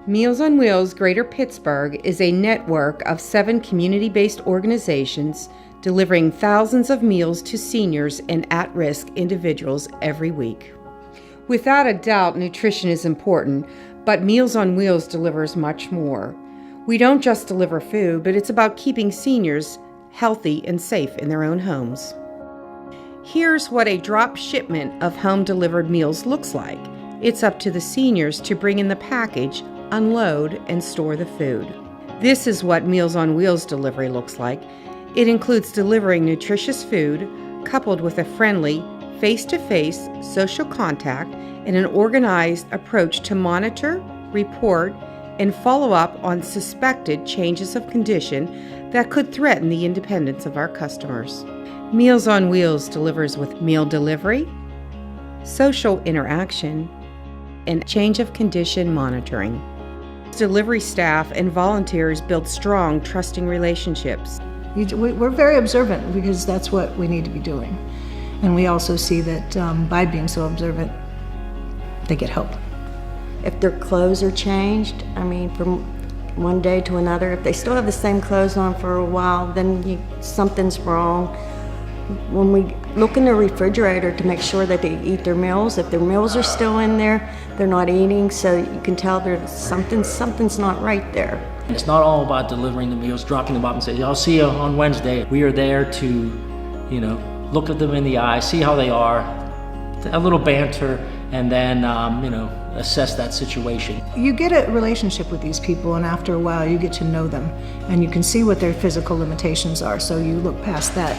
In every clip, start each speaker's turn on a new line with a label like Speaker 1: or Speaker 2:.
Speaker 1: Meals on Wheels Greater Pittsburgh is a network of 7 community-based organizations delivering thousands of meals to seniors and at-risk individuals every week. Without a doubt, nutrition is important, but Meals on Wheels delivers much more. We don't just deliver food, but it's about keeping seniors healthy and safe in their own homes. Here's what a drop shipment of home-delivered meals looks like. It's up to the seniors to bring in the package, unload, and store the food. This is what Meals on Wheels delivery looks like. It includes delivering nutritious food coupled with a friendly, face-to-face social contact and an organized approach to monitor, report, and follow up on suspected changes of condition that could threaten the independence of our customers. Meals on Wheels delivers with meal delivery, social interaction, and change of condition monitoring. Delivery staff and volunteers build strong, trusting relationships.
Speaker 2: We're very observant because that's what we need to be doing. And we also see that by being so observant, they get help.
Speaker 3: If their clothes are changed, from one day to another, if they still have the same clothes on for a while, then something's wrong. When we look in the refrigerator to make sure that they eat their meals, if their meals are still in there, they're not eating, so you can tell there's something's not right there.
Speaker 4: It's not all about delivering the meals, dropping them off and say, I'll see you on Wednesday. We are there to, look at them in the eye, see how they are, a little banter, and then, assess that situation.
Speaker 2: You get a relationship with these people, and after a while you get to know them, and you can see what their physical limitations are, so you look past that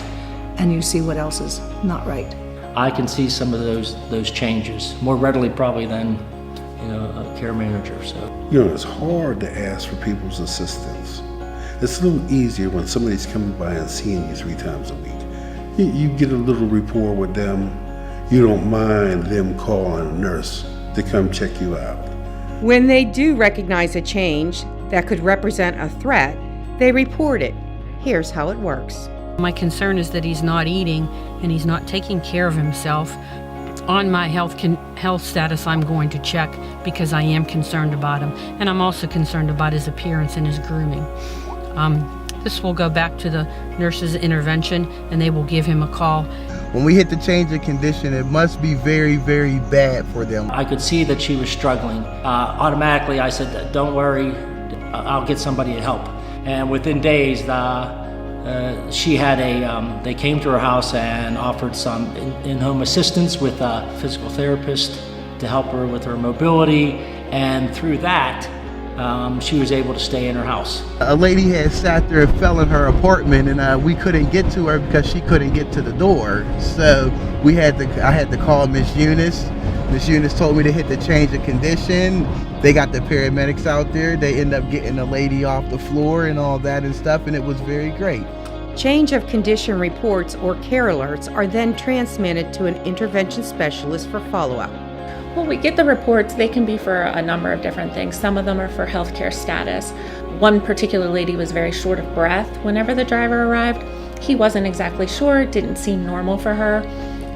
Speaker 2: and you see what else is not right.
Speaker 4: I can see some of those changes more readily probably than a care manager. So
Speaker 5: it's hard to ask for people's assistance. It's a little easier when somebody's coming by and seeing you 3 times a week. You get a little rapport with them. You don't mind them calling a nurse to come check you out.
Speaker 1: When they do recognize a change that could represent a threat, they report it. Here's how it works.
Speaker 6: My concern is that he's not eating and he's not taking care of himself. On my health status, I'm going to check because I am concerned about him, and I'm also concerned about his appearance and his grooming. This will go back to the nurse's intervention, and they will give him a call.
Speaker 7: When we hit the change of condition, it must be very, very bad for them.
Speaker 4: I could see that she was struggling. Automatically, I said, don't worry, I'll get somebody to help. And within days, she had they came to her house and offered some in-home assistance with a physical therapist to help her with her mobility, and through that, she was able to stay in her house.
Speaker 7: A lady had sat there and fell in her apartment, and we couldn't get to her because she couldn't get to the door. So I had to call Miss Eunice. Miss Eunice told me to hit the change of condition. They got the paramedics out there. They end up getting the lady off the floor and all that and stuff, and it was very great.
Speaker 1: Change of condition reports or care alerts are then transmitted to an intervention specialist for follow-up.
Speaker 8: Well, we get the reports. They can be for a number of different things. Some of them are for healthcare status. One particular lady was very short of breath whenever the driver arrived. He wasn't exactly sure, it didn't seem normal for her.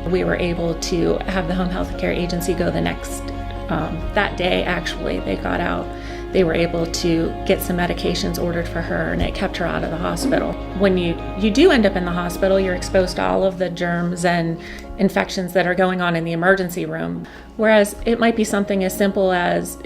Speaker 8: We were able to have the home health care agency go that day actually. They got out. They were able to get some medications ordered for her, and it kept her out of the hospital. When you do end up in the hospital, you're exposed to all of the germs and infections that are going on in the emergency room. Whereas it might be something as simple as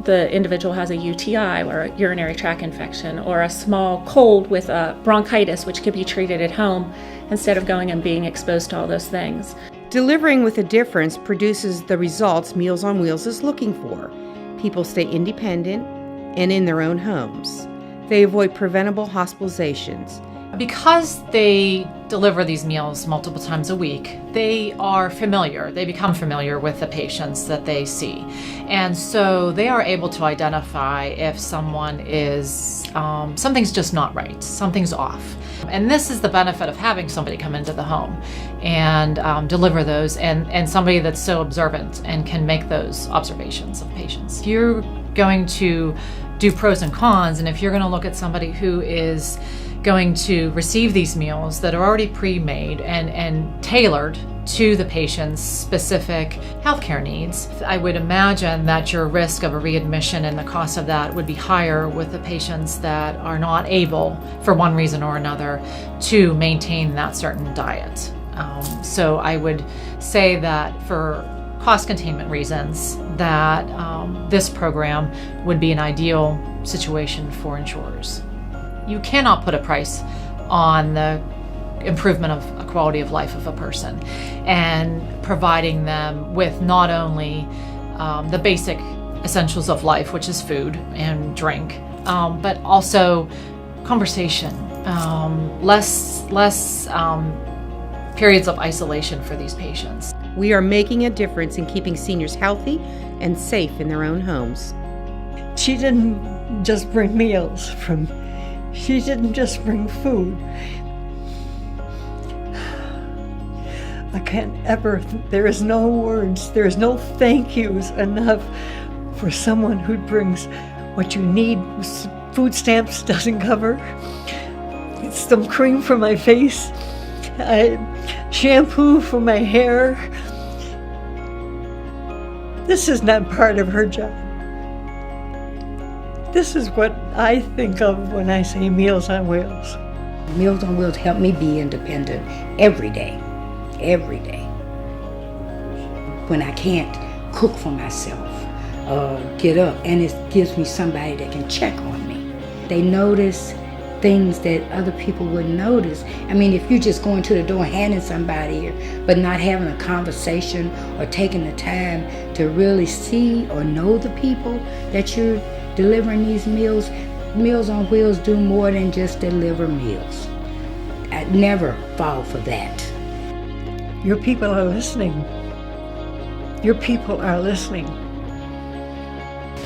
Speaker 8: the individual has a UTI or a urinary tract infection, or a small cold with a bronchitis, which could be treated at home instead of going and being exposed to all those things.
Speaker 1: Delivering with a difference produces the results Meals on Wheels is looking for. People stay independent and in their own homes. They avoid preventable hospitalizations.
Speaker 9: Because they deliver these meals multiple times a week, they are familiar. They become familiar with the patients that they see. And so they are able to identify if someone is, something's just not right, something's off. And this is the benefit of having somebody come into the home and deliver those, and somebody that's so observant and can make those observations of patients. If you're going to do pros and cons, and if you're going to look at somebody who is going to receive these meals that are already pre-made and tailored to the patient's specific healthcare needs. I would imagine that your risk of a readmission and the cost of that would be higher with the patients that are not able, for one reason or another, to maintain that certain diet. So I would say that for cost containment reasons, that this program would be an ideal situation for insurers. You cannot put a price on the improvement of a quality of life of a person, and providing them with not only the basic essentials of life, which is food and drink, but also conversation, less periods of isolation for these patients.
Speaker 1: We are making a difference in keeping seniors healthy and safe in their own homes.
Speaker 10: She didn't just bring meals she didn't just bring food. I can't ever, there is no words, there is no thank yous enough for someone who brings what you need. Food stamps doesn't cover. Some cream for my face, shampoo for my hair. This is not part of her job. This is what I think of when I say Meals on Wheels.
Speaker 11: Meals on Wheels help me be independent every day. Every day. When I can't cook for myself, get up, and it gives me somebody that can check on me. They notice things that other people wouldn't notice. I mean, if you're just going to the door handing somebody, but not having a conversation or taking the time to really see or know the people that you're delivering these meals, Meals on Wheels do more than just deliver meals. I'd never fall for that.
Speaker 10: Your people are listening. Your people are listening.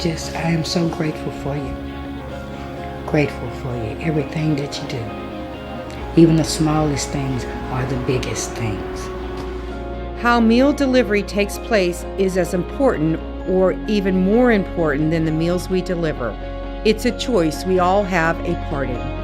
Speaker 11: I am so grateful for you. Grateful for you, everything that you do. Even the smallest things are the biggest things.
Speaker 1: How meal delivery takes place is as important or even more important than the meals we deliver. It's a choice we all have a part in.